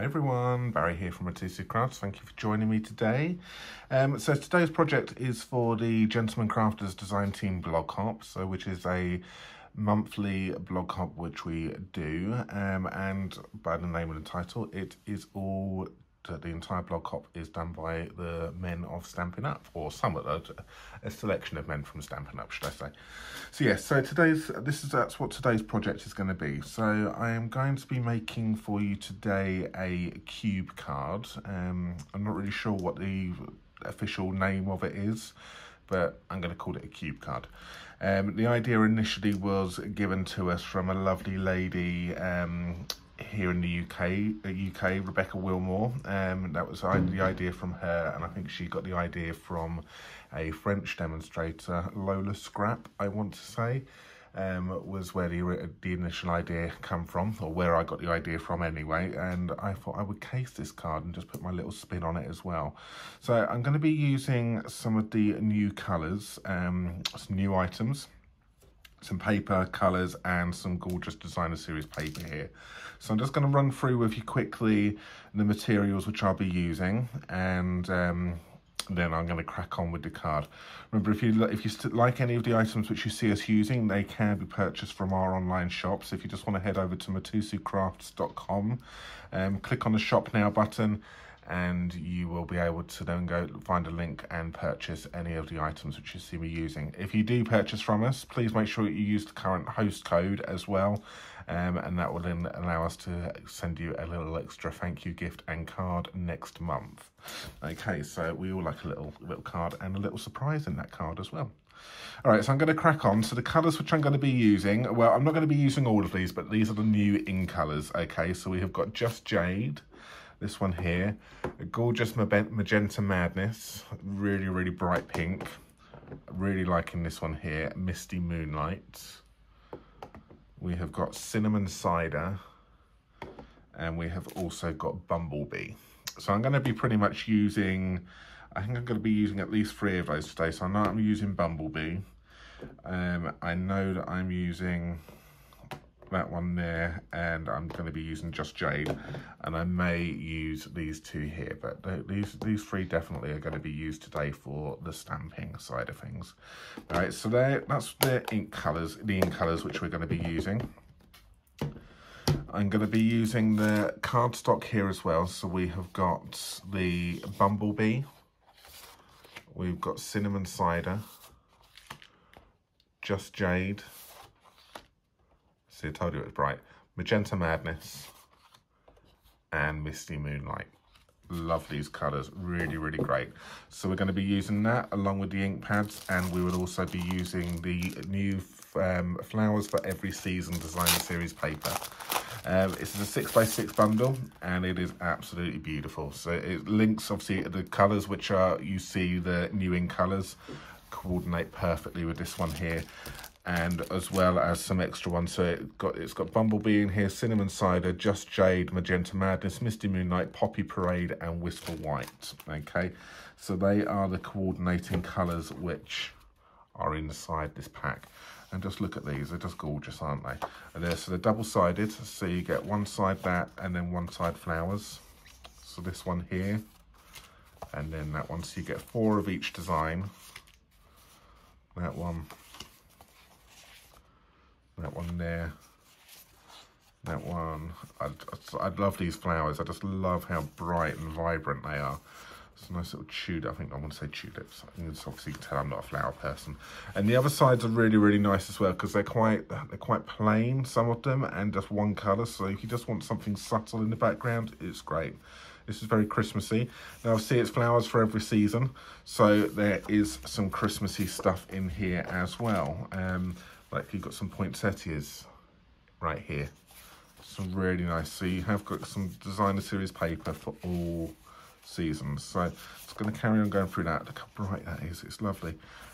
everyone, Barry here from Adhesive Crafts. Thank you for joining me today. So today's project is for the Gentleman Crafters Design Team blog hop, which is a monthly blog hop which we do, and by the name and the title, it is all the entire blog hop is done by the men of Stampin Up, or a selection of men from Stampin Up, should I say. So yes, so that's what today's project is going to be. So I am going to be making for you today a cube card. I'm not really sure what the official name of it is, but I'm going to call it a cube card. The idea initially was given to us from a lovely lady here in the UK, Rebecca Wilmore. That was the idea from her, and I think she got the idea from a French demonstrator, Lola Scrap, I want to say, was where the initial idea come from, or where I got the idea from anyway. And I thought I would case this card and just put my little spin on it as well. So I'm going to be using some of the new colours, some new items, some paper, colours, and some gorgeous designer series paper here. So I'm just going to run through with you quickly the materials which I'll be using, and then I'm going to crack on with the card. Remember, if you like any of the items which you see us using, they can be purchased from our online shop. So if you just want to head over to mitosucrafts.com, click on the shop now button, and you will be able to then go find a link and purchase any of the items which you see me using. If you do purchase from us, please make sure you use the current host code as well, and that will then allow us to send you a little extra thank you gift and card next month. Okay, so we all like a little card and a little surprise in that card as well. All right, so I'm going to crack on. So the colours which I'm going to be using, well, I'm not going to be using all of these, but these are the new in colours. Okay, so we have got Just Jade, this one here, a gorgeous Magenta Madness, really, really bright pink. Really liking this one here, Misty Moonlight. We have got Cinnamon Cider, and we have also got Bumblebee. So I'm going to be pretty much using, I think I'm going to be using at least 3 of those today. So I know I'm using Bumblebee. I know that I'm using that one there, and I'm going to be using Just Jade, and I may use these 2 here, but these 3 definitely are going to be used today for the stamping side of things. All right, so that's the ink colours which we're going to be using. I'm going to be using the cardstock here as well. So we have got the Bumblebee, we've got Cinnamon Cider, Just Jade, see, I told you it was bright, Magenta Madness, and Misty Moonlight. Love these colours, really, really great. So we're going to be using that along with the ink pads, and we will also be using the new Flowers for Every Season designer series paper. This is a 6x6 bundle, and it is absolutely beautiful. So it links, obviously, the colours which are, you see the new in colours coordinate perfectly with this one here, and as well as some extra ones. So it's got Bumblebee in here, Cinnamon Cider, Just Jade, Magenta Madness, Misty Moonlight, Poppy Parade, and Wistful White. Okay, so they are the coordinating colours which are inside this pack. And just look at these, they're just gorgeous, aren't they? And so they're double-sided, so you get one side that, and then one side flowers. So this one here, and then that one, so you get 4 of each design. That one there, that one. I love these flowers. I just love how bright and vibrant they are. It's a nice little tulip. I think I want to say tulips. I think it's obviously you can tell I'm not a flower person. And the other sides are really, really nice as well, because they're quite plain, some of them, and just one colour. So if you just want something subtle in the background, it's great. This is very Christmassy. Now, obviously, it's Flowers for Every Season, so there is some Christmassy stuff in here as well. Like you've got some poinsettias right here. Some really nice. So you have got some designer series paper for all seasons. So I'm just going to carry on going through that. Look how bright that is. It's lovely.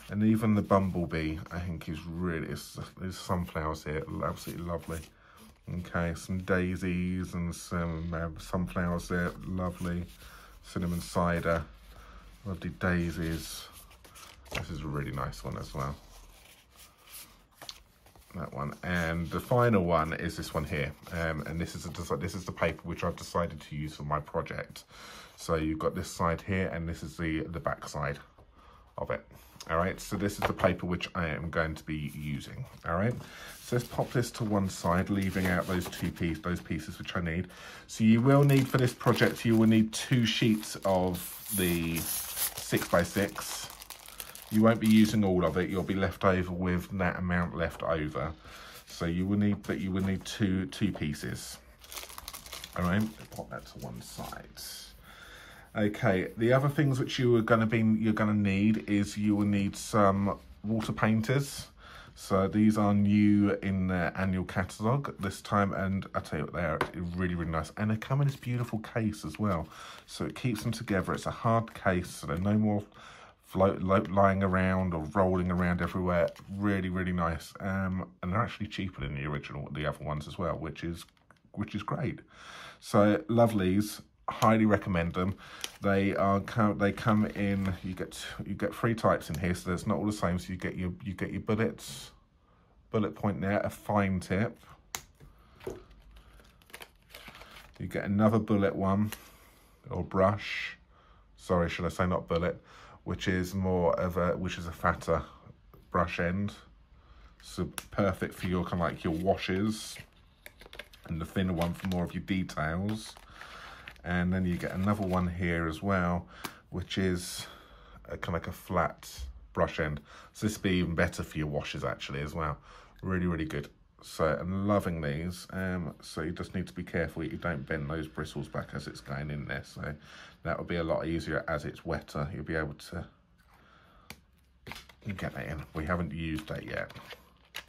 And even the Bumblebee, I think, is really, there's sunflowers here. Absolutely lovely. Okay, some daisies and some sunflowers there. Lovely. Cinnamon Cider. Lovely daisies. This is a really nice one as well. that one, and the final one is this one here, and this is the paper which I've decided to use for my project. So you've got this side here, and this is the back side of it. All right, so this is the paper which I am going to be using. All right, so let's pop this to one side, leaving out those pieces which I need. So you will need, for this project, you will need 2 sheets of the 6x6. You won't be using all of it. You'll be left over with that amount left over. So you will need, but you will need two pieces. All right, pop that to one side. Okay, the other things which you're gonna need is you will need some water painters. So these are new in the annual catalogue this time, and I tell you what, they are really, really nice. And they come in this beautiful case as well. So it keeps them together. It's a hard case, so they're no more lying around or rolling around everywhere. Really, really nice. And they're actually cheaper than the other ones as well, which is great. So lovelies, highly recommend them. They come in, you get 3 types in here, so it's not all the same. So you get your bullet point there, a fine tip. You get another bullet one, or brush. Sorry, should I say not bullet? Which is a fatter brush end. So perfect for your kind of like your washes, and the thinner one for more of your details. And then you get another one here as well, which is kind of like a flat brush end. So this would be even better for your washes actually as well. Really, really good. So I'm loving these. So you just need to be careful you don't bend those bristles back as it's going in there. So that will be a lot easier as it's wetter. You'll be able to get that in. We haven't used that yet.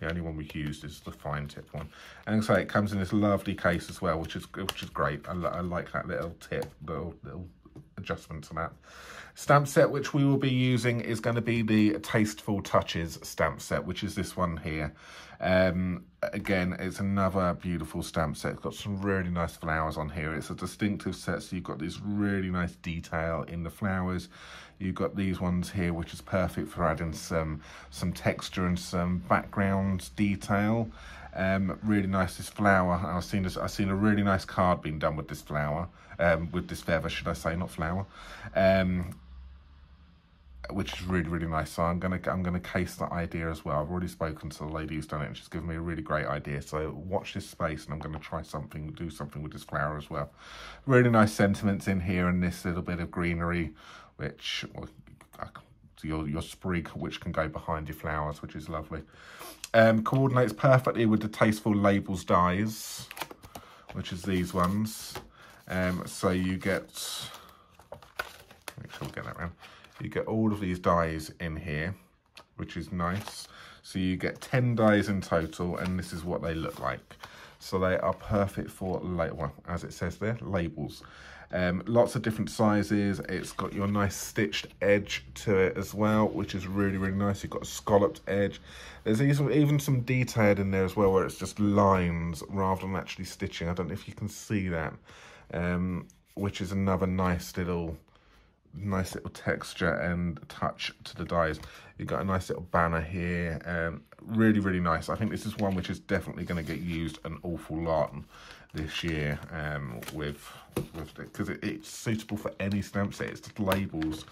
The only one we've used is the fine tip one. And so it comes in this lovely case as well, which is great. I like that little tip, little adjustment to that. Stamp set which we will be using is going to be the Tasteful Touches stamp set, which is this one here. Again, it's another beautiful stamp set. It's got some really nice flowers on here. It's a distinctive set, so you've got this really nice detail in the flowers. You've got these ones here, which is perfect for adding some texture and some background detail. Really nice, this flower. I've seen a really nice card being done with this flower, with this feather, should I say, not flower. Which is really, really nice. So I'm gonna case that idea as well. I've already spoken to the lady who's done it, and she's given me a really great idea. So watch this space, and I'm gonna try do something with this flower as well. Really nice sentiments in here, and this little bit of greenery, which your sprig, which can go behind your flowers, which is lovely. Coordinates perfectly with the Tasteful Labels dies, which is these ones. So you get, make sure we get that round. You get all of these dies in here, which is nice. So you get 10 dies in total, and this is what they look like. So they are perfect for, well, as it says there, labels. Lots of different sizes. It's got your nice stitched edge to it as well, which is really, really nice. You've got a scalloped edge. There's even some detail in there as well, where it's just lines rather than actually stitching. I don't know if you can see that, which is another nice little texture and touch to the dies. You've got a nice little banner here. Really, really nice. I think this is one which is definitely going to get used an awful lot this year, because it's suitable for any stamp set. It's just labels,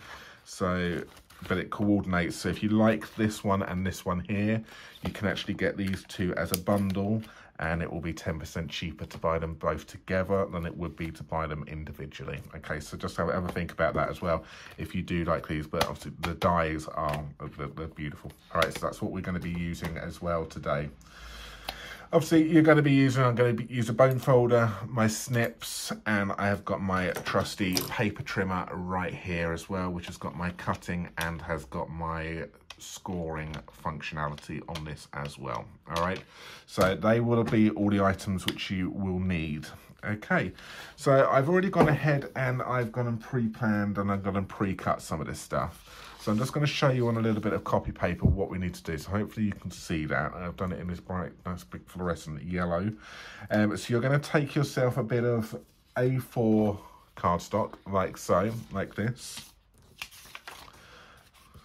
so but it coordinates. So if you like this one and this one here, you can actually get these two as a bundle, and it will be 10% cheaper to buy them both together than it would be to buy them individually. Okay, so just have a think about that as well if you do like these. But obviously the dies are they're beautiful. All right, so that's what we're going to be using as well today. Obviously, I'm going to be using a bone folder, my snips, and I have got my trusty paper trimmer right here as well, which has got my cutting and has got my scoring functionality on this as well. All right, so they will be all the items which you will need. Okay, so I've already gone ahead and I've gone and pre-planned and I've gone and pre-cut some of this stuff. So I'm just going to show you on a little bit of copy paper what we need to do. So hopefully you can see that. I've done it in this bright, nice big fluorescent yellow. So you're going to take yourself a bit of A4 cardstock, like so, like this.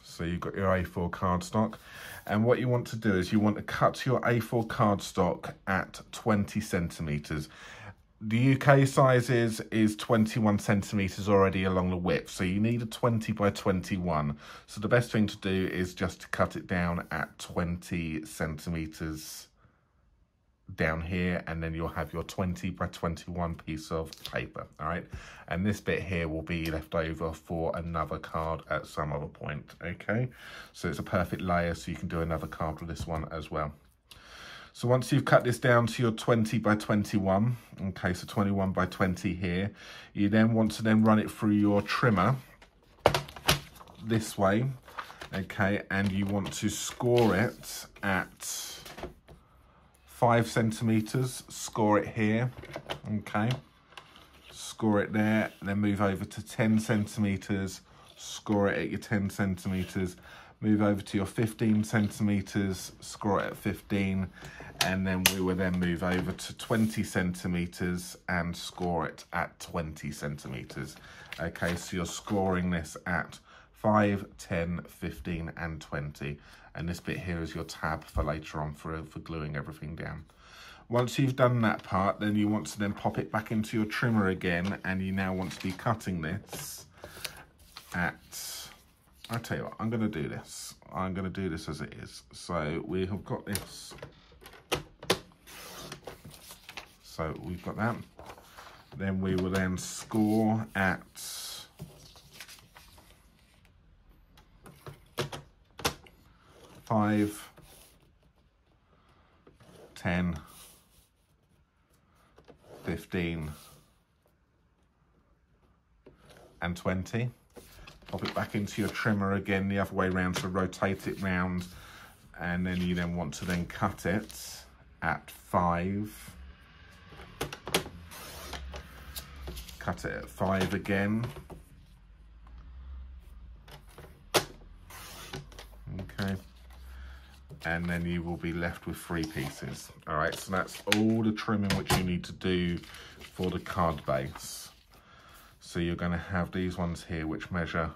So you've got your A4 cardstock. And what you want to do is you want to cut your A4 cardstock at 20 centimetres. The UK size is 21 centimetres already along the width, so you need a 20 by 21. So the best thing to do is just to cut it down at 20 centimetres down here, and then you'll have your 20 by 21 piece of paper. All right, and this bit here will be left over for another card at some other point. Okay, so it's a perfect layer, so you can do another card with this one as well. So once you've cut this down to your 20 by 21, okay, so 21 by 20 here, you then want to then run it through your trimmer this way, okay, and you want to score it at 5 centimetres, score it here, okay, score it there, then move over to 10 centimetres, score it at your 10 centimetres, move over to your 15 centimetres, score it at 15, and then we will then move over to 20 centimetres and score it at 20 centimetres. Okay, so you're scoring this at 5, 10, 15 and 20. And this bit here is your tab for later on for gluing everything down. Once you've done that part, then you want to then pop it back into your trimmer again, and you now want to be cutting this at, I'll tell you what, I'm going to do this. I'm going to do this as it is. So we have got this. So we've got that. Then we will then score at 5, 10, 15 and 20. Pop it back into your trimmer again the other way around to rotate it round, and then you then want to then cut it at 5. Cut it at 5 again. Okay. And then you will be left with 3 pieces. All right, so that's all the trimming which you need to do for the card base. So you're going to have these ones here which measure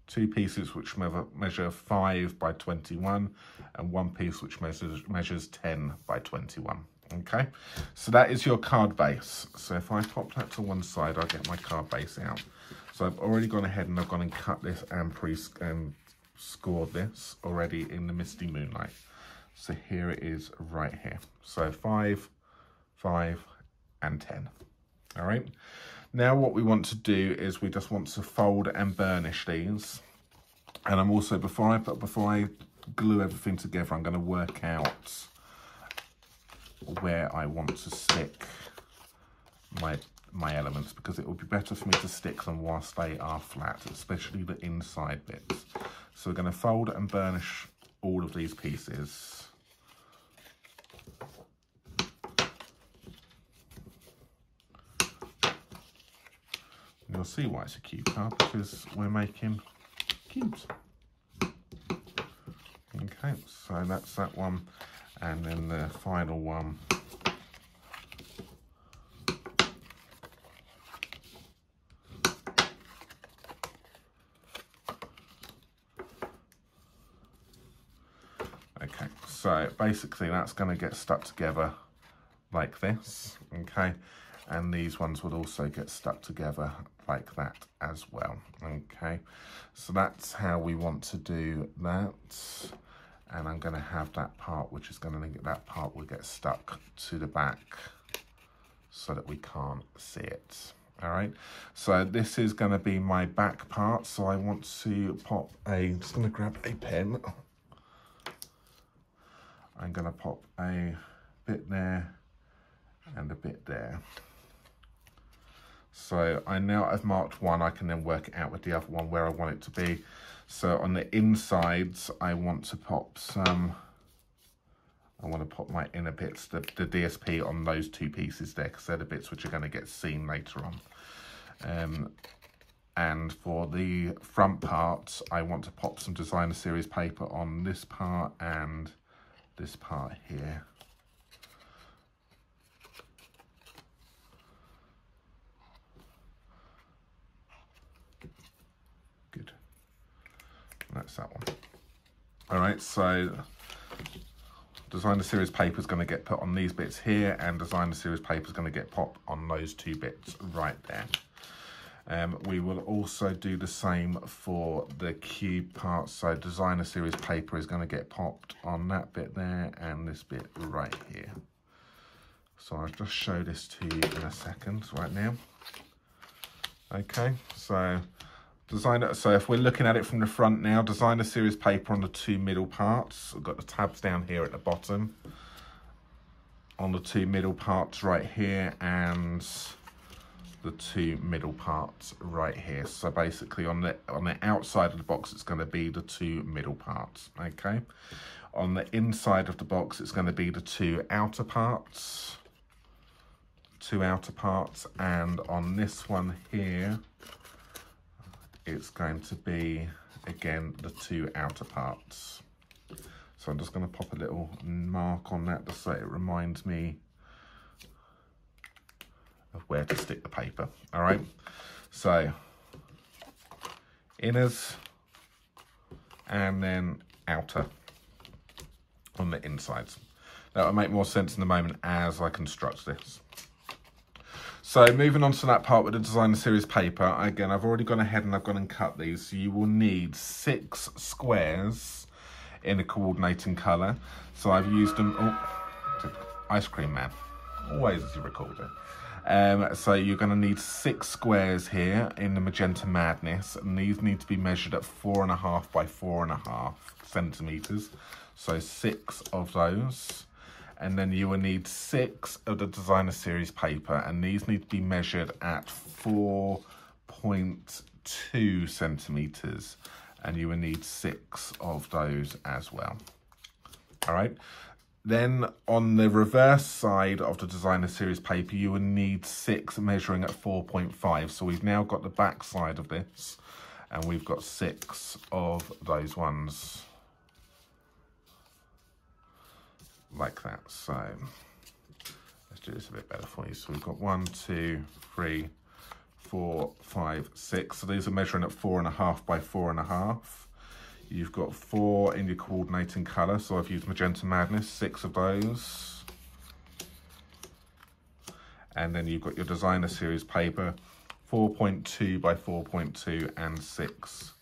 2 pieces which measure 5 by 21 and 1 piece which measures 10 by 21. Okay, so that is your card base. So if I pop that to one side, I'll get my card base out. So I've already gone ahead and I've gone and cut this and scored this already in the Misty Moonlight. So here it is right here. So 5, 5 and 10. All right. Now what we want to do is we just want to fold and burnish these. And I'm also, before I glue everything together, I'm going to work out where I want to stick my elements, because it would be better for me to stick them whilst they are flat, especially the inside bits. So we're going to fold and burnish all of these pieces. And you'll see why it's a cube card, because we're making cubes. Okay, so that's that one. And then the final one. Okay, so basically that's going to get stuck together like this, okay? And these ones would also get stuck together like that as well, okay? So that's how we want to do that. And I'm going to have that part, which is going to link, that part will get stuck to the back so that we can't see it. All right, so this is going to be my back part. So I want to pop I'm just going to grab a pen. I'm going to pop a bit there and a bit there. So now I've marked one, I can then work it out with the other one where I want it to be. So on the insides, I want to pop my inner bits, the DSP on those 2 pieces there, because they're the bits which are going to get seen later on. And for the front parts, I want to pop some designer series paper on this part and this part here. Good. That's that one. All right, so designer series paper is going to get put on these bits here, and designer series paper is going to get popped on those two bits right there. We will also do the same for the cube part. So designer series paper is going to get popped on that bit there and this bit right here. So I'll just show this to you in a second right now. Okay, so if we're looking at it from the front now, designer series paper on the two middle parts. I've got the tabs down here at the bottom on the two middle parts right here, and the two middle parts right here. So basically on the outside of the box it's going to be the two middle parts. Okay, on the inside of the box it's going to be the two outer parts, and on this one here it's going to be again the two outer parts. So I'm just going to pop a little mark on that just so it reminds me of where to stick the paper. All right, so inners and then outer on the insides. That will make more sense in a moment as I construct this. So moving on to that part with the designer series paper, again, I've already gone ahead and I've gone and cut these. So you will need 6 squares in a coordinating colour. So I've used them, oh, ice cream man, always as you record it. So you're going to need 6 squares here in the Magenta Madness, and these need to be measured at 4.5 by 4.5 centimetres. So 6 of those. And then you will need 6 of the designer series paper, and these need to be measured at 4.2 centimetres, and you will need 6 of those as well. All right. Then on the reverse side of the designer series paper, you will need 6 measuring at 4.5. So we've now got the back side of this, and we've got 6 of those ones like that. So let's do this a bit better for you. So we've got 1, 2, 3, 4, 5, 6. So these are measuring at 4.5 by 4.5. You've got 4 in your coordinating colour, so I've used Magenta Madness, 6 of those. And then you've got your designer series paper, 4.2 by 4.2, and 6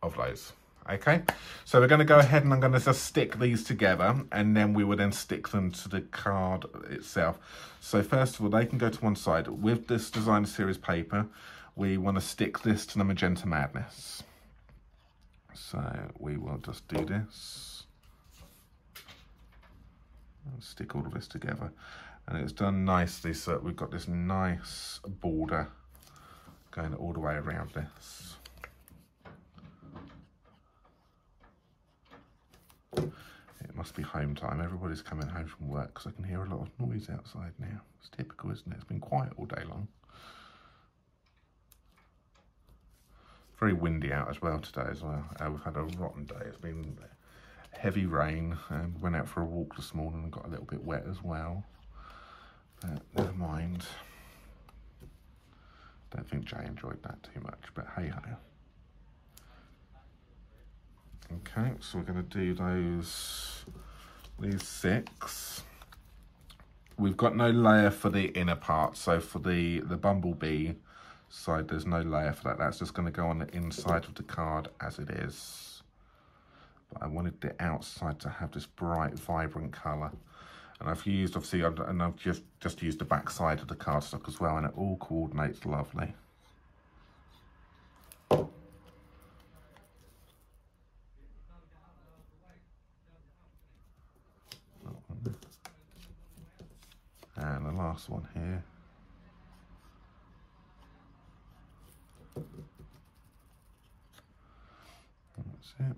of those. Okay, so we're going to go ahead and I'm going to just stick these together, and then we will then stick them to the card itself. So first of all, they can go to one side. With this designer series paper, we want to stick this to the Magenta Madness. So we will just do this and stick all of this together. And it's done nicely, so we've got this nice border going all the way around this. It must be home time. Everybody's coming home from work because I can hear a lot of noise outside now. It's typical, isn't it? It's been quiet all day long. Very windy out as well today as well. We've had a rotten day. It's been heavy rain. Went out for a walk this morning and got a little bit wet as well. But never mind. Don't think Jay enjoyed that too much, but hey ho. Okay, so we're going to do these 6. We've got no layer for the inner part, so for the bumblebee side, there's no layer for that. That's just going to go on the inside of the card as it is. But I wanted the outside to have this bright, vibrant colour. And I've used, obviously, and I've just used the back side of the cardstock as well, and it all coordinates lovely. And the last one here. That's it.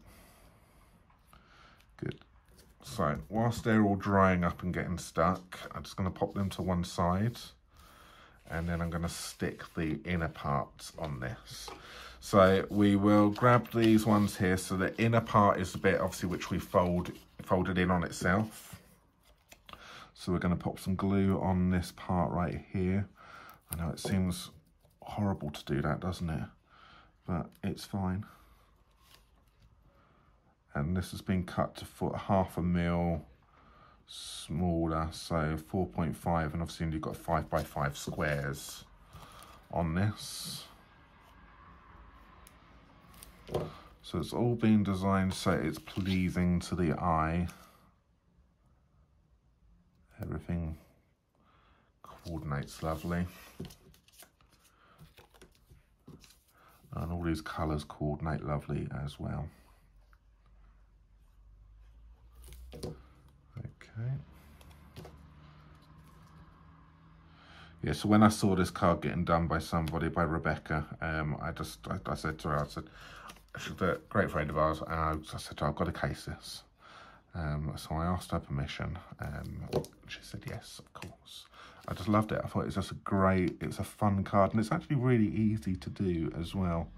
Good. So whilst they're all drying up and getting stuck, I'm just going to pop them to one side, and then I'm going to stick the inner parts on this. So we will grab these ones here. So the inner part is the bit obviously which we folded in on itself. So we're going to pop some glue on this part right here. I know it seems horrible to do that, doesn't it? But it's fine. and this has been cut to half a mil smaller, so 4.5, and obviously you've got 5x5 squares on this. So it's all been designed so it's pleasing to the eye. Everything coordinates lovely. And all these colours coordinate lovely as well. Okay. Yeah, so when I saw this card getting done by somebody, by Rebecca, I said to her, I said, she's a great friend of ours, and I said to her, I've got to case this. So I asked her permission, and she said yes, of course. I just loved it. I thought it was just it's a fun card, and it's actually really easy to do as well.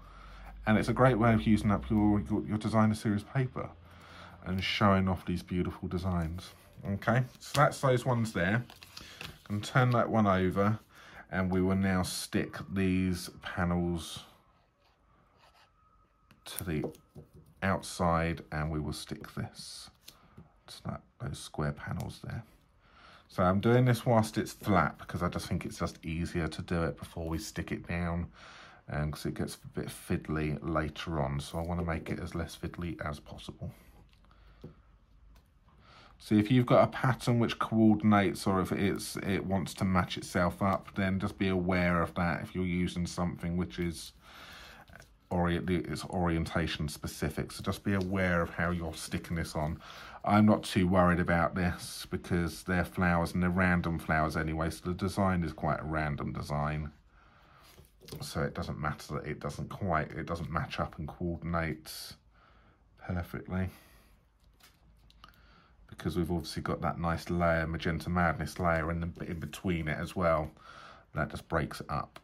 And it's a great way of using up your designer series paper and showing off these beautiful designs. Okay, so that's those ones there. And turn that one over, and we will now stick these panels to the outside, and we will stick this to those square panels there. So I'm doing this whilst it's flat because I just think it's just easier to do it before we stick it down, because it gets a bit fiddly later on, so I want to make it as less fiddly as possible. So if you've got a pattern which coordinates, or if it wants to match itself up, then just be aware of that if you're using something which is it's orientation specific. So just be aware of how you're sticking this on. I'm not too worried about this because they're flowers and they're random flowers anyway, so the design is quite a random design. So it doesn't matter that it doesn't match up and coordinate perfectly, because we've obviously got that nice layer, Magenta Madness layer, in between it as well. That just breaks it up.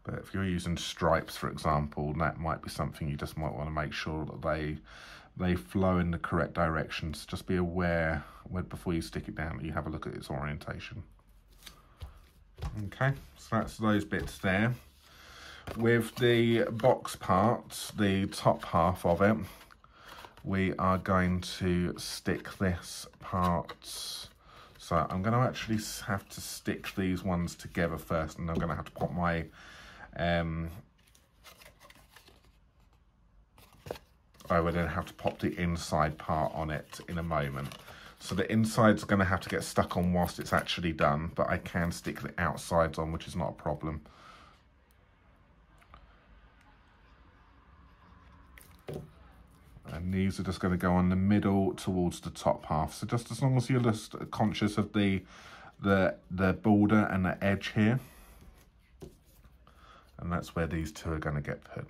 But if you're using stripes, for example, that might be something you just might want to make sure that they flow in the correct directions. Just be aware before you stick it down that you have a look at its orientation. Okay, so that's those bits there. With the box part, the top half of it, we are going to stick this part. So I'm going to actually have to stick these ones together first, and I'm going to have to pop my I would then have to pop the inside part on it in a moment. So the inside's going to have to get stuck on whilst it's actually done, but I can stick the outsides on, which is not a problem. And these are just going to go on the middle towards the top half. So just as long as you're just conscious of the border and the edge here. And that's where these two are going to get put.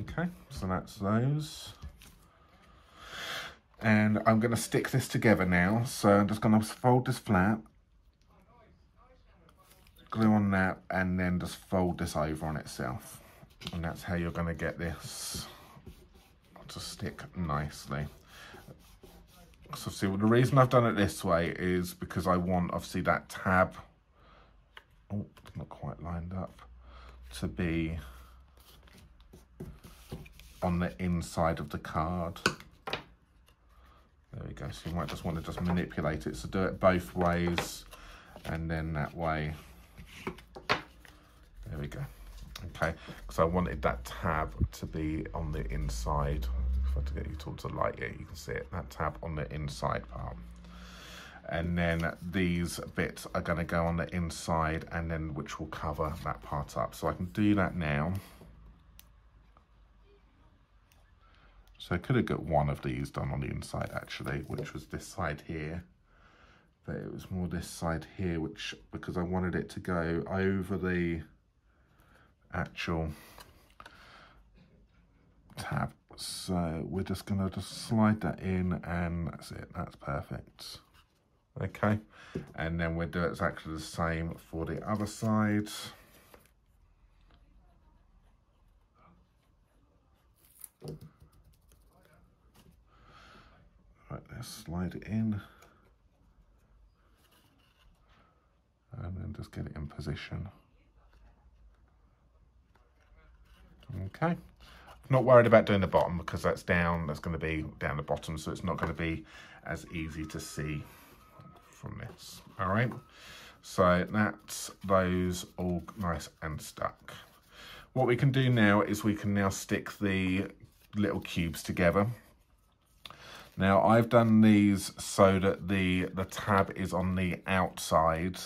Okay, so that's those. And I'm going to stick this together now. So I'm just going to fold this flat, glue on that, and then just fold this over on itself. And that's how you're going to get this to stick nicely. So see, well, the reason I've done it this way is because I want, obviously, that tab, oh, it's not quite lined up, to be on the inside of the card. There we go. So you might just want to just manipulate it. So do it both ways, and then that way. There we go. Okay, because I wanted that tab to be on the inside. If I had to get you towards the light, yeah, you can see it. That tab on the inside part. And then these bits are going to go on the inside, and then which will cover that part up. So I can do that now. So I could have got one of these done on the inside actually, which was this side here. But it was more this side here, which, because I wanted it to go over the actual tab. So we're just gonna slide that in, and that's it, that's perfect. Okay, and then we'll do exactly the same for the other side. Let's slide it in. And then just get it in position. Okay. I'm not worried about doing the bottom because that's down, that's going to be down the bottom, so it's not going to be as easy to see from this. All right. So that's those all nice and stuck. What we can do now is we can now stick the little cubes together. Now I've done these so that the tab is on the outside,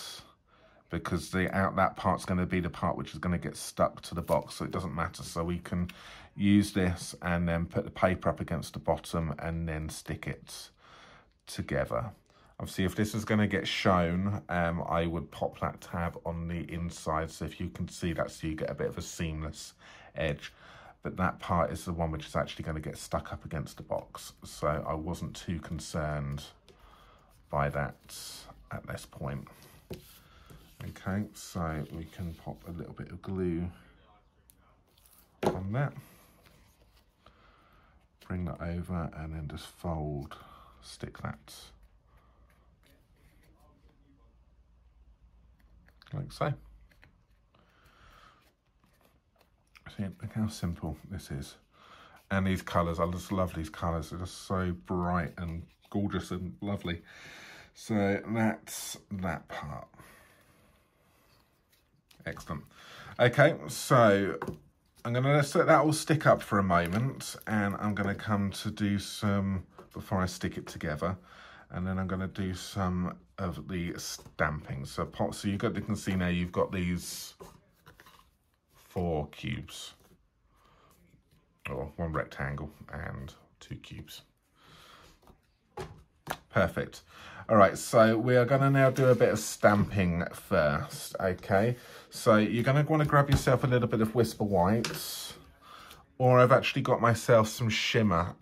because that part's going to be the part which is going to get stuck to the box, so it doesn't matter. So we can use this and then put the paper up against the bottom and then stick it together. Obviously, if this is going to get shown, I would pop that tab on the inside, so if you can see that, so you get a bit of a seamless edge. But that part is the one which is actually going to get stuck up against the box, so I wasn't too concerned by that at this point. Okay, so we can pop a little bit of glue on that, bring that over, and then just stick that like so. See, look how simple this is. And these colours, I just love these colours. They're just so bright and gorgeous and lovely. So that's that part. Excellent. Okay, so I'm going to let that all stick up for a moment, and I'm going to come to do some, before I stick it together, and then I'm going to do some of the stamping. So you can see now you've got these 4 cubes, or 1 rectangle and 2 cubes. Perfect. All right, so we are going to now do a bit of stamping first, okay? So you're going to want to grab yourself a little bit of Whisper White, or I've actually got myself some shimmer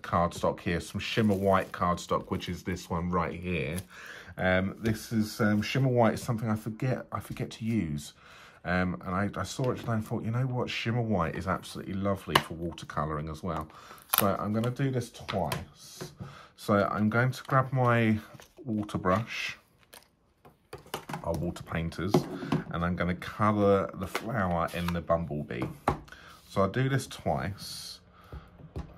cardstock here, some shimmer white cardstock, which is this one right here. This is shimmer white is something I forget to use. And I saw it today and thought, you know what, shimmer white is absolutely lovely for watercolouring as well. So I'm going to do this twice. So I'm going to grab my water brush, our water painters, and I'm going to colour the flower in the bumblebee. So I'll do this twice.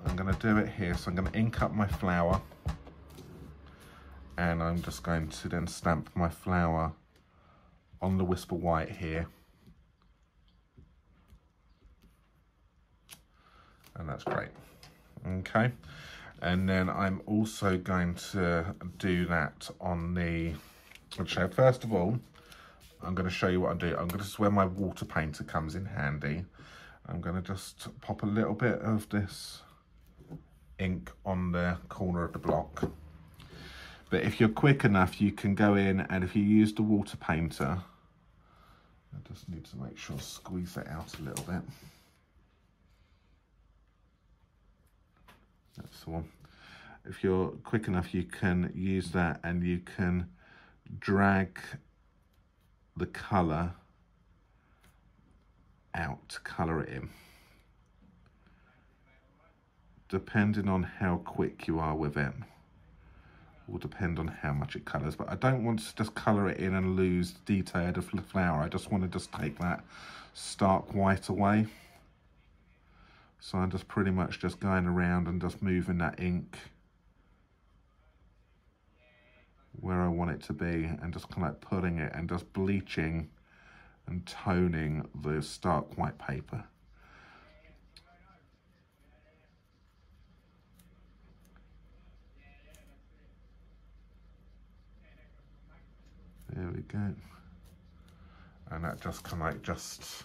I'm going to do it here. So I'm going to ink up my flower, and I'm just going to then stamp my flower on the Whisper White here. And that's great. Okay. And then I'm also going to do that on the, okay, first of all, I'm going to show you what I do. This is where my water painter comes in handy. I'm going to just pop a little bit of this ink on the corner of the block. But if you're quick enough, you can go in, and if you use the water painter, I just need to make sure, squeeze it out a little bit. That's the one. If you're quick enough, you can use that, and you can drag the colour out to colour it in, depending on how quick you are with it. Will depend on how much it colours, but I don't want to just colour it in and lose the detail of the flower. I just want to just take that stark white away. So I'm just pretty much just going around and just moving that ink where I want it to be, and just kind of like putting it and just bleaching and toning the stark white paper. There we go. And that just kind of like just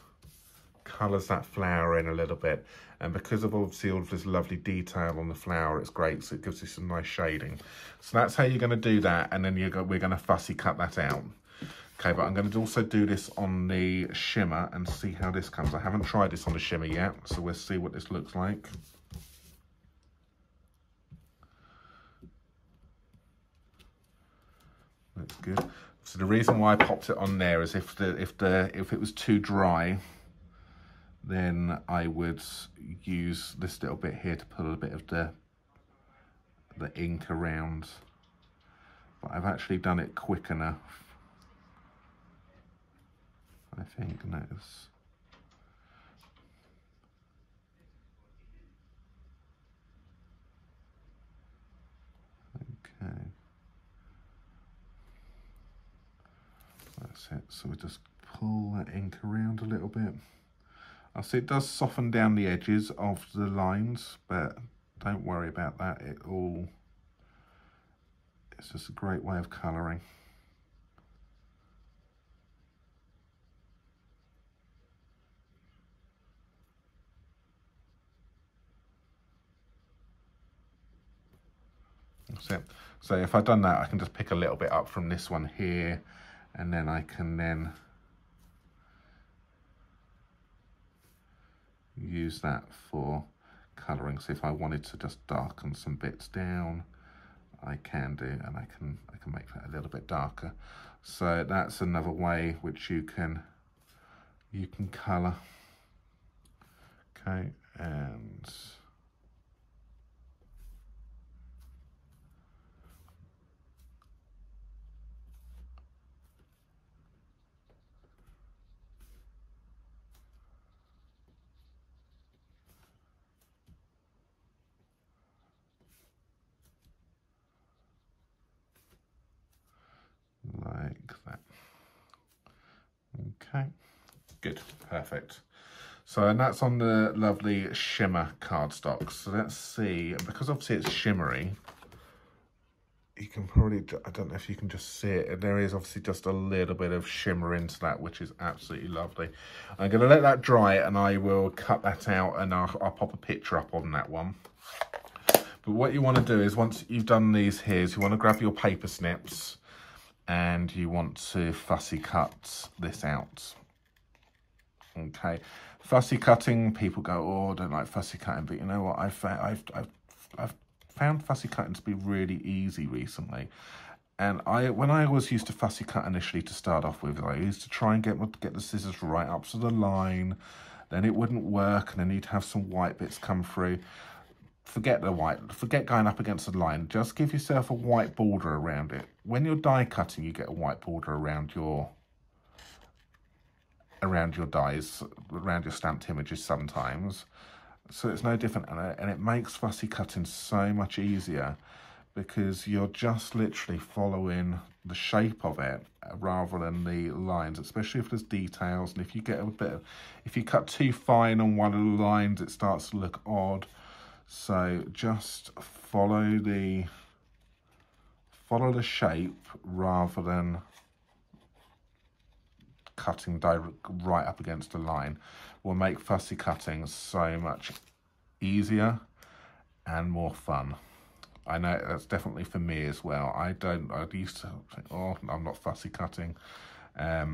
colours that flower in a little bit, and because of obviously all of this lovely detail on the flower, it's great, so it gives you some nice shading. So that's how you're going to do that, and then we're going to fussy cut that out. Okay, but I'm going to also do this on the shimmer and see how this comes. I haven't tried this on the shimmer yet, so we'll see what this looks like. Looks good. So the reason why I popped it on there is if it was too dry, then I would use this little bit here to put a bit of the the ink around, but I've actually done it quick enough. I think that's... Okay. That's it. So we just pull that ink around a little bit. I see it does soften down the edges of the lines, but don't worry about that. It's just a great way of colouring. That's it. So if I've done that, I can just pick a little bit up from this one here, and then I can then use that for colouring. So if I wanted to just darken some bits down, I can do, and I can make that a little bit darker. So that's another way which you can colour. Okay, and like that. Okay, good, perfect. So, and that's on the lovely shimmer cardstock. So let's see, because obviously it's shimmery, you can probably, I don't know if you can just see it, there is obviously just a little bit of shimmer into that, which is absolutely lovely. I'm going to let that dry, and I will cut that out, and I'll pop a picture up on that one. But what you want to do is, once you've done these here, is you want to grab your paper snips, and you want to fussy cut this out. Okay, fussy cutting, people go, oh, I don't like fussy cutting, but you know what, I've found fussy cutting to be really easy recently. And when I always used to fussy cut initially to start off with, I used to try and get the scissors right up to the line, then it wouldn't work, and then you'd have some white bits come through. Forget the white, forget going up against the line, just give yourself a white border around it. When you're die cutting, you get a white border around your dies, around your stamped images sometimes. So it's no different, and it makes fussy cutting so much easier, because you're just literally following the shape of it rather than the lines, especially if there's details. And if you get if you cut too fine on one of the lines, it starts to look odd. So just follow the shape rather than cutting right up against a line. Will make fussy cutting so much easier and more fun. I know that's definitely for me as well. I used to think, oh, I'm not fussy cutting. I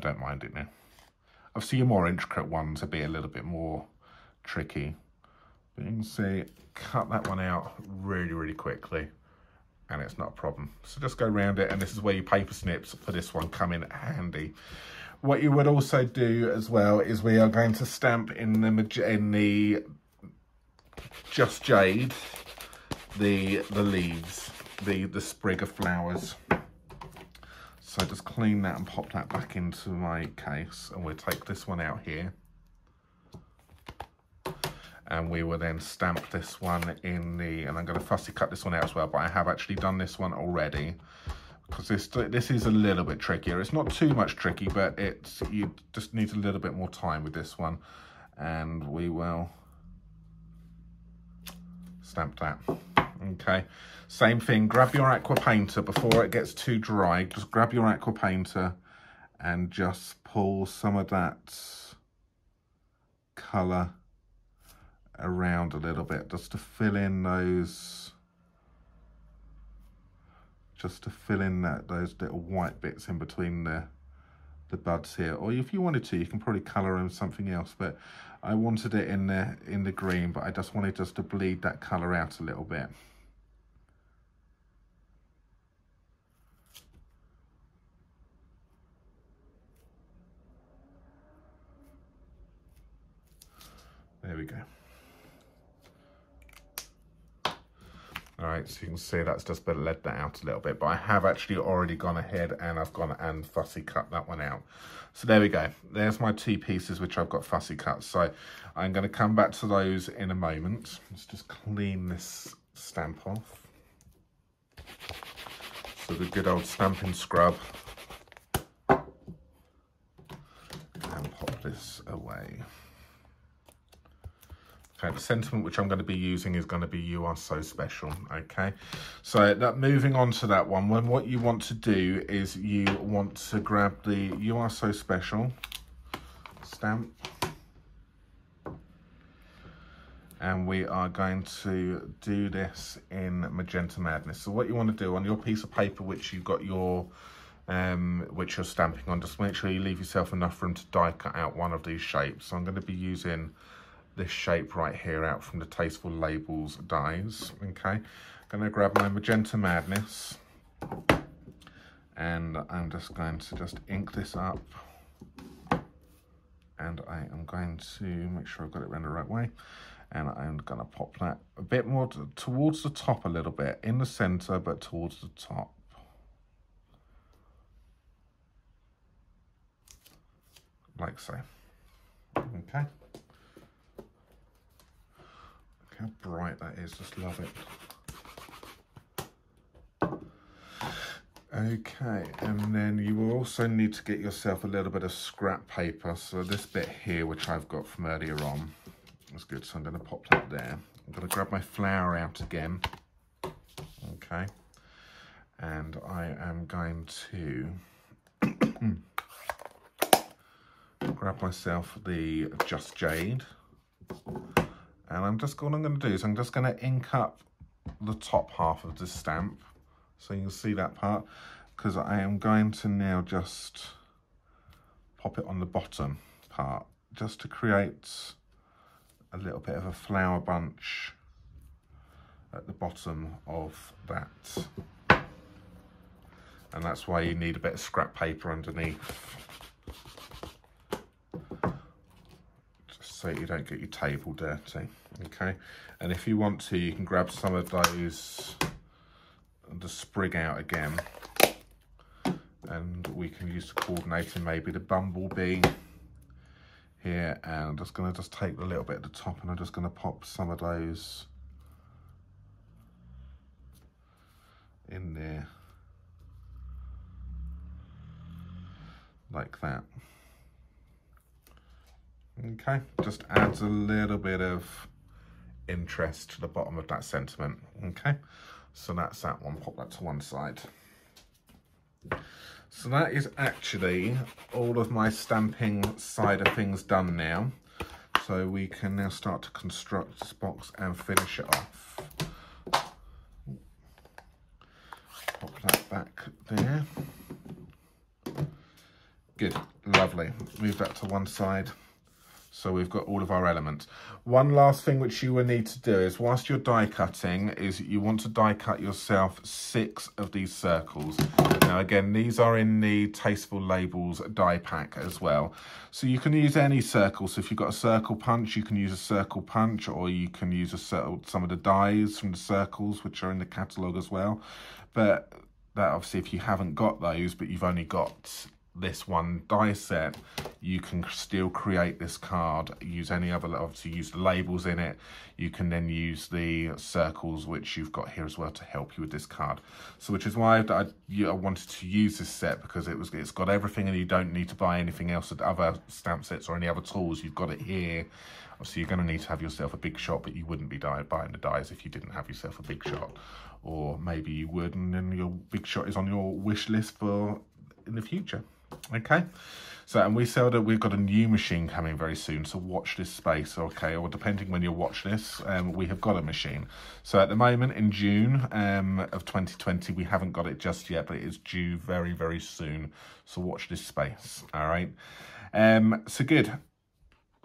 don't mind it now. Obviously your more intricate ones will be a little bit more tricky, but you can see, cut that one out really, really quickly, and it's not a problem. So just go around it, and this is where your paper snips for this one come in handy. What you would also do as well is we are going to stamp in the Just Jade, the leaves, the sprig of flowers. So just clean that and pop that back into my case, and we'll take this one out here. And we will then stamp this one in the, and I'm going to fussy cut this one out as well, but I have actually done this one already, because this is a little bit trickier. It's not too much tricky, but you just need a little bit more time with this one. And we will stamp that. Okay, same thing, grab your aqua painter before it gets too dry. Just grab your aqua painter and just pull some of that colour around a little bit, just to fill in those, those little white bits in between the buds here. Or if you wanted to, you can probably colour in something else, but I wanted it in the green, but I just wanted to bleed that colour out a little bit. There we go. All right, so you can see that's just bled that out a little bit, but I have actually already gone ahead and I've gone and fussy cut that one out. So there we go. There's my 2 pieces which I've got fussy cut. So I'm going to come back to those in a moment. Let's just clean this stamp off. So the good old stamping scrub. And pop this away. Okay, the sentiment which I'm going to be using is going to be "You Are So Special." Okay, so that moving on to that one, what you want to do is you want to grab the "You Are So Special" stamp, and we are going to do this in Magenta Madness. So what you want to do on your piece of paper which you've got your which you're stamping on, just make sure you leave yourself enough room to die cut out one of these shapes. So I'm going to be using this shape right here out from the Tasteful Labels dies. Okay, I'm going to grab my Magenta Madness and I'm just going to ink this up, and I am going to make sure I've got it around the right way, and I'm going to pop that a bit more towards the top a little bit, in the center but towards the top. Like so. Okay. How bright that is, just love it. Okay, and then you will also need to get yourself a little bit of scrap paper. So this bit here, which I've got from earlier on, is good. So I'm going to pop that there. I'm going to grab my flower out again. Okay, and I am going to grab myself the Just Jade. And I'm just, what I'm going to do is I'm just going to ink up the top half of the stamp, so you can see that part, because I am going to now just pop it on the bottom part, just to create a little bit of a flower bunch at the bottom of that. And that's why you need a bit of scrap paper underneath, so you don't get your table dirty. Okay, and if you want to, you can grab some of those, the sprig out again, and we can use the coordinating, maybe the bumblebee here, and I'm just going to take a little bit at the top, and I'm just going to pop some of those in there like that. Okay, just adds a little bit of interest to the bottom of that sentiment. Okay, so that's that one. Pop that to one side. So that is actually all of my stamping side of things done now. So we can now start to construct this box and finish it off. Pop that back there. Good, lovely. Move that to one side. So we've got all of our elements. One last thing which you will need to do is, whilst you're die cutting, is you want to die cut yourself 6 of these circles. Now again, these are in the Tasteful Labels die pack as well. So you can use any circle. So if you've got a circle punch, you can use a circle punch, or you can use some of the dies from the circles which are in the catalogue as well. But that obviously, if you haven't got those, but you've only got this one die set, you can still create this card, use any other, obviously use the labels in it. You can then use the circles which you've got here as well to help you with this card. So which is why I wanted to use this set, because it's got everything and you don't need to buy anything else at other stamp sets or any other tools. You've got it here. Obviously you're going to need to have yourself a big shot, but you wouldn't be buying the dies if you didn't have yourself a big shot. Or maybe you would, and then your big shot is on your wish list for in the future. Okay, so, and we've got a new machine coming very soon, so watch this space. Okay, or depending when you watch this, we have got a machine. So at the moment in June of 2020, we haven't got it just yet, but it is due very, very soon. So watch this space. All right, so good.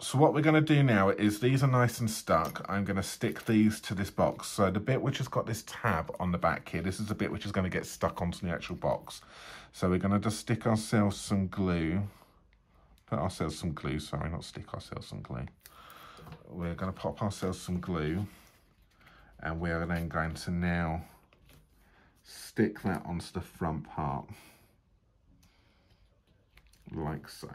So what we're going to do now is, these are nice and stuck. I'm going to stick these to this box. So the bit which has got this tab on the back here, this is the bit which is going to get stuck onto the actual box. So we're going to just stick ourselves some glue. Put ourselves some glue, sorry, not stick ourselves some glue. We're going to pop ourselves some glue. And we're then going to now stick that onto the front part, like so.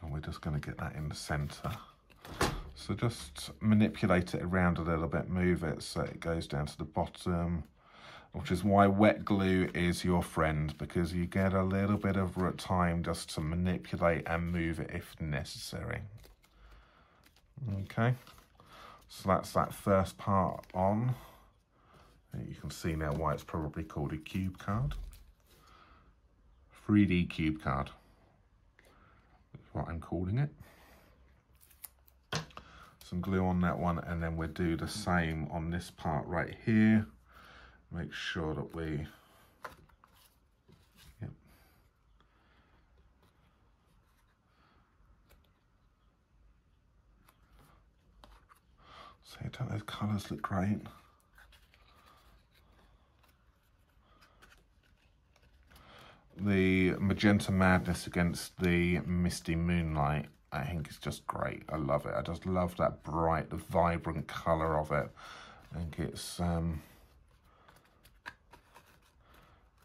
And we're just going to get that in the centre. So just manipulate it around a little bit, move it so it goes down to the bottom, which is why wet glue is your friend, because you get a little bit of time just to manipulate and move it if necessary. Okay, so that's that first part on. You can see now why it's probably called a cube card. 3D cube card is what I'm calling it. Some glue on that one, and then we'll do the same on this part right here. Make sure that we, yep. See, don't those colours look great? The Magenta Madness against the Misty Moonlight, I think it's just great. I love it. I just love that bright, the vibrant colour of it. I think it's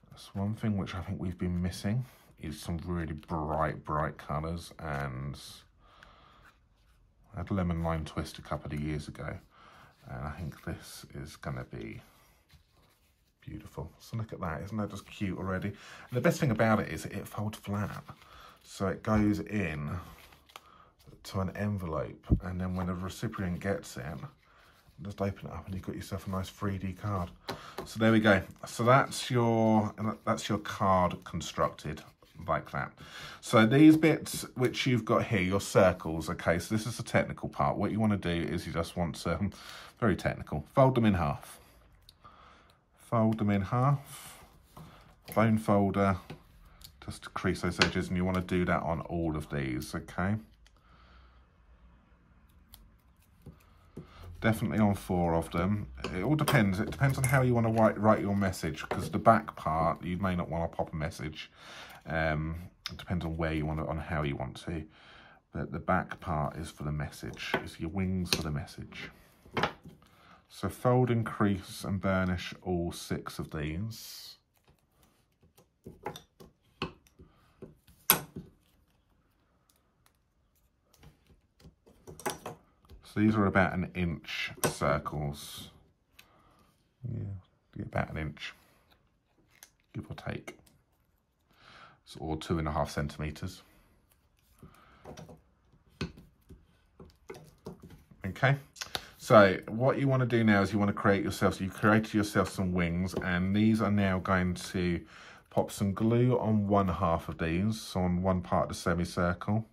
that's one thing which I think we've been missing, is some really bright colours. And I had Lemon Lime Twist a couple of years ago, and I think this is going to be beautiful. So look at that, isn't that just cute already? And the best thing about it is it folds flat, so it goes in to an envelope, and then when the recipient gets it, just open it up and you've got yourself a nice 3D card. So there we go. So that's your card constructed like that. So these bits which you've got here, your circles, okay, so this is the technical part. What you want to do is you just want to, very technical, fold them in half. Fold them in half, bone folder, just to crease those edges, and you want to do that on all of these, okay? Definitely on 4 of them. It all depends. It depends on how you want to write your message, because the back part, you may not want to pop a message. It depends on where you want it, on how you want to. But the back part is for the message. It's your wings for the message. So fold and crease and burnish all 6 of these. So these are about 1 inch circles. Yeah, about 1 inch, give or take. So, or 2.5 centimetres. Okay. So what you want to do now is you want to create yourself, so you created yourself some wings, and these are now going to pop some glue on one half of these, so on one part of the semicircle.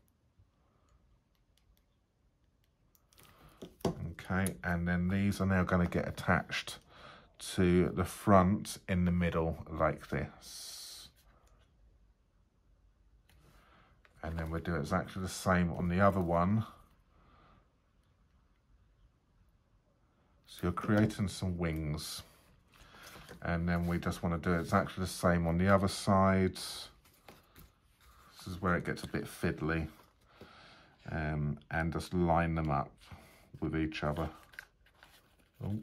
Okay, and then these are now going to get attached to the front in the middle like this. And then we'll do exactly the same on the other one. So you're creating some wings, and then we just want to do exactly the same on the other side. This is where it gets a bit fiddly, and just line them up with each other. Oh.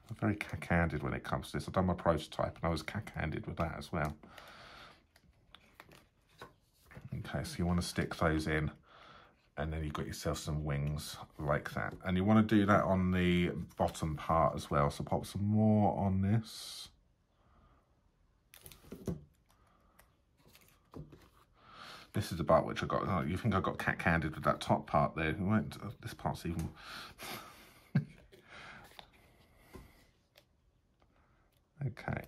I'm very cack-handed when it comes to this. I've done my prototype and I was cack-handed with that as well. Okay, so you want to stick those in, and then you've got yourself some wings like that. And you want to do that on the bottom part as well. So pop some more on this. This is the part which I got, oh, you think I got cack-handed with that top part there. This part's even... Okay,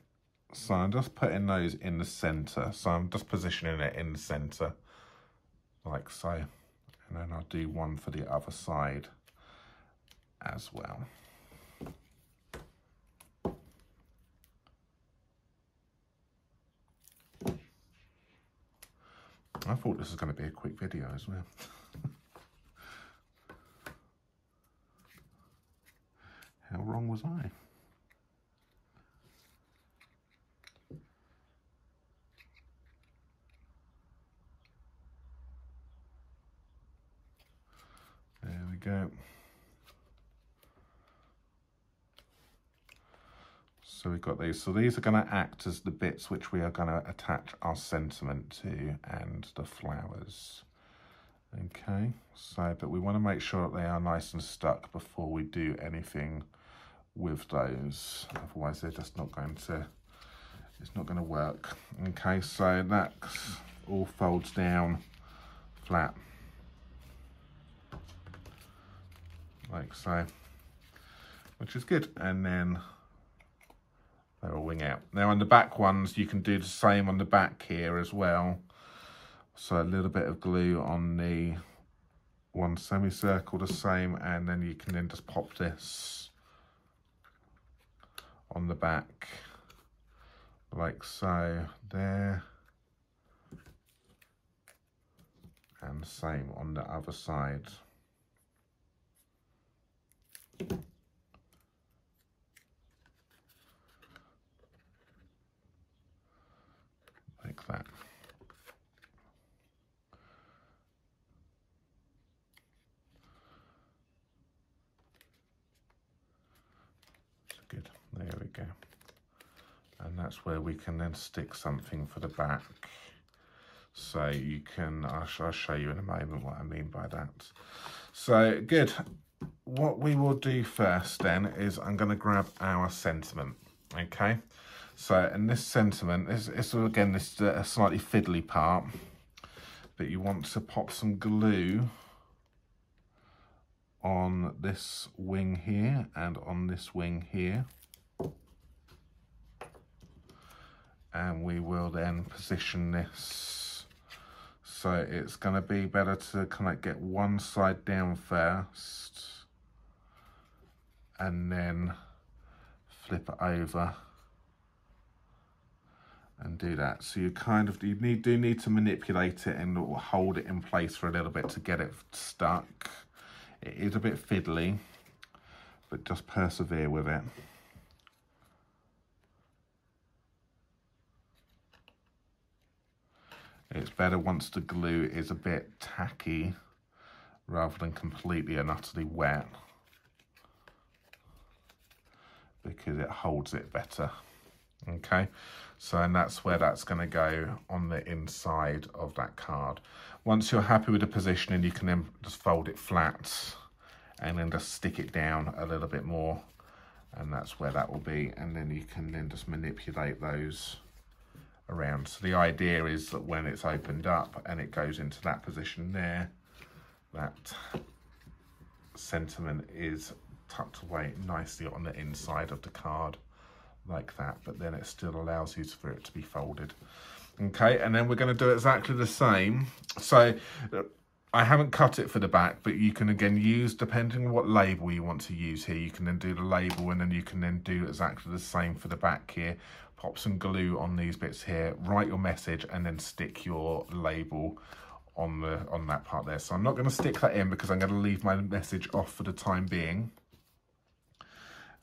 so I'm just putting those in the centre. So I'm just positioning it in the centre, like so. And then I'll do one for the other side as well. I thought this was going to be a quick video as well. How wrong was I? go. So we've got these. So these are going to act as the bits which we are going to attach our sentiment to and the flowers. Okay, so but we want to make sure that they are nice and stuck before we do anything with those. Otherwise they're just not going to, it's not going to work. Okay, so that all folds down flat. Like so, which is good. And then they'll wing out. Now on the back ones, you can do the same on the back here as well. So a little bit of glue on the one semicircle, the same, and then you can then just pop this on the back, like so, there. And same on the other side. Like that. Good, there we go. And that's where we can then stick something for the back. So you can, I'll show you in a moment what I mean by that. So good. What we will do first then is I'm going to grab our sentiment, okay? So in this sentiment, this again, this is a slightly fiddly part, but you want to pop some glue on this wing here and on this wing here. And we will then position this. So it's going to be better to kind of get one side down first and then flip it over and do that. So you kind of do need to manipulate it and hold it in place for a little bit to get it stuck. It is a bit fiddly, but just persevere with it. It's better once the glue is a bit tacky rather than completely and utterly wet, because it holds it better. Okay, so and that's where that's going to go on the inside of that card. Once you're happy with the positioning, you can then just fold it flat and then just stick it down a little bit more, and that's where that will be. And then you can then just manipulate those around. So the idea is that when it's opened up and it goes into that position there, that sentiment is tucked away nicely on the inside of the card like that, but then it still allows you for it to be folded. Okay, and then we're going to do exactly the same. So I haven't cut it for the back, but you can again use, depending on what label you want to use here, you can then do the label, and then you can then do exactly the same for the back here. Pop some glue on these bits here, write your message, and then stick your label on that part there. So I'm not going to stick that in because I'm going to leave my message off for the time being.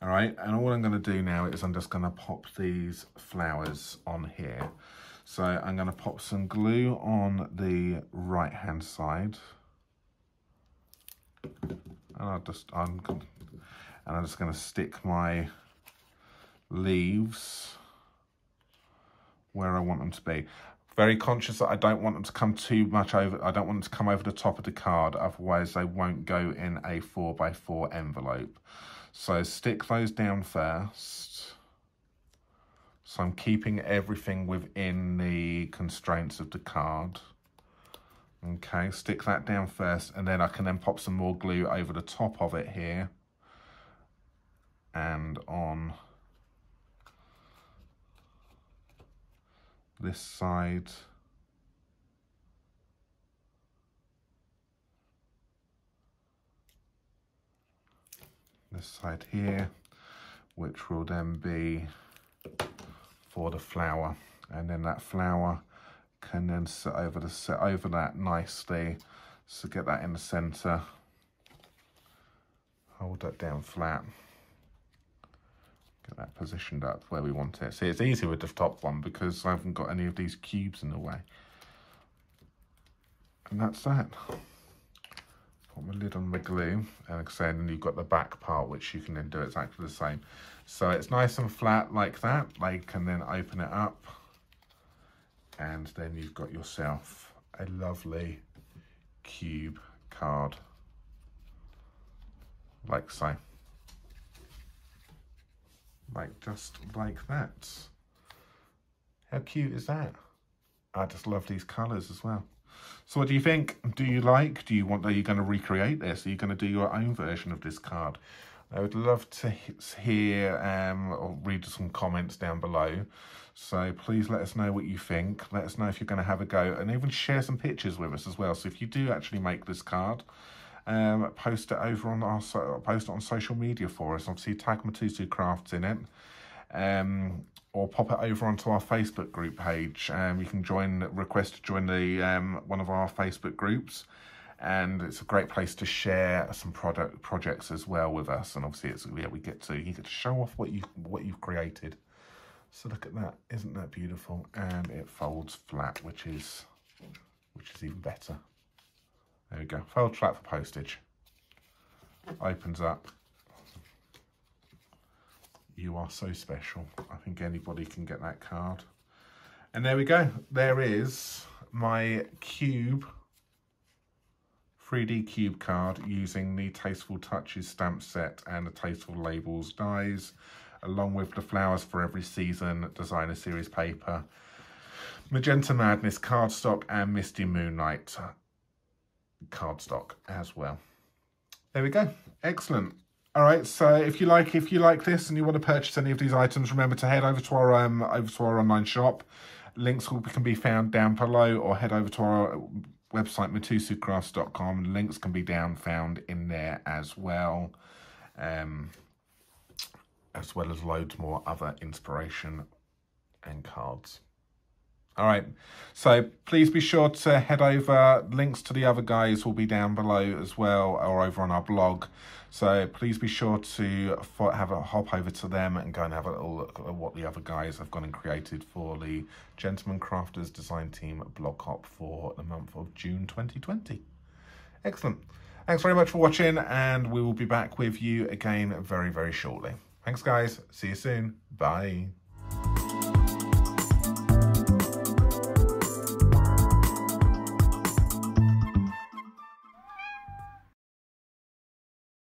All right, and all I'm going to do now is I'm just going to pop these flowers on here. So I'm going to pop some glue on the right hand side, and I'm just going to stick my leaves where I want them to be. Very conscious that I don't want them to come too much over, I don't want them to come over the top of the card, otherwise they won't go in a 4x4 envelope. So stick those down first. So I'm keeping everything within the constraints of the card. Okay, stick that down first, and then I can then pop some more glue over the top of it here and on this side. This side here, which will then be for the flower, and then that flower can then sit over that nicely. So get that in the center, hold that down flat, get that positioned up where we want it. See, it's easy with the top one because I haven't got any of these cubes in the way. And that's that. Put Got my lid on my glue, and like I said, and you've got the back part which you can then do exactly the same. So it's nice and flat like that. I can then open it up, and then you've got yourself a lovely cube card, like so. Like just like that. How cute is that? I just love these colours as well. So what do you think? Do you like? Are you going to recreate this? Are you going to do your own version of this card? I would love to hear or read some comments down below. So please let us know what you think. Let us know if you're going to have a go, and even share some pictures with us as well. So if you do actually make this card, post it over on post it on social media for us. Obviously tag Mitosu Crafts in it. Or pop it over onto our Facebook group page. You can request to join the one of our Facebook groups, and it's a great place to share some projects as well with us. And obviously, you get to show off what you've created. So look at that, isn't that beautiful? And it folds flat, which is even better. There we go, fold flat for postage. Opens up. You are so special. I think anybody can get that card. And there we go. There is my cube, 3D cube card using the Tasteful Touches stamp set and the Tasteful Labels dies, along with the Flowers for Every Season designer series paper, Magenta Madness cardstock, and Misty Moonlight cardstock as well. There we go. Excellent. All right, so if you like this and you want to purchase any of these items, remember to head over to our online shop. Links can be found down below, or head over to our website mitosucrafts.com. Links can be found in there as well as loads more other inspiration and cards. All right, so please be sure to head over. Links to the other guys will be down below as well, or over on our blog. So please be sure to hop over to them and go and have a little look at what the other guys have gone and created for the Gentleman Crafters Design Team blog hop for the month of June 2020. Excellent. Thanks very much for watching, and we will be back with you again very, very shortly. Thanks, guys. See you soon. Bye.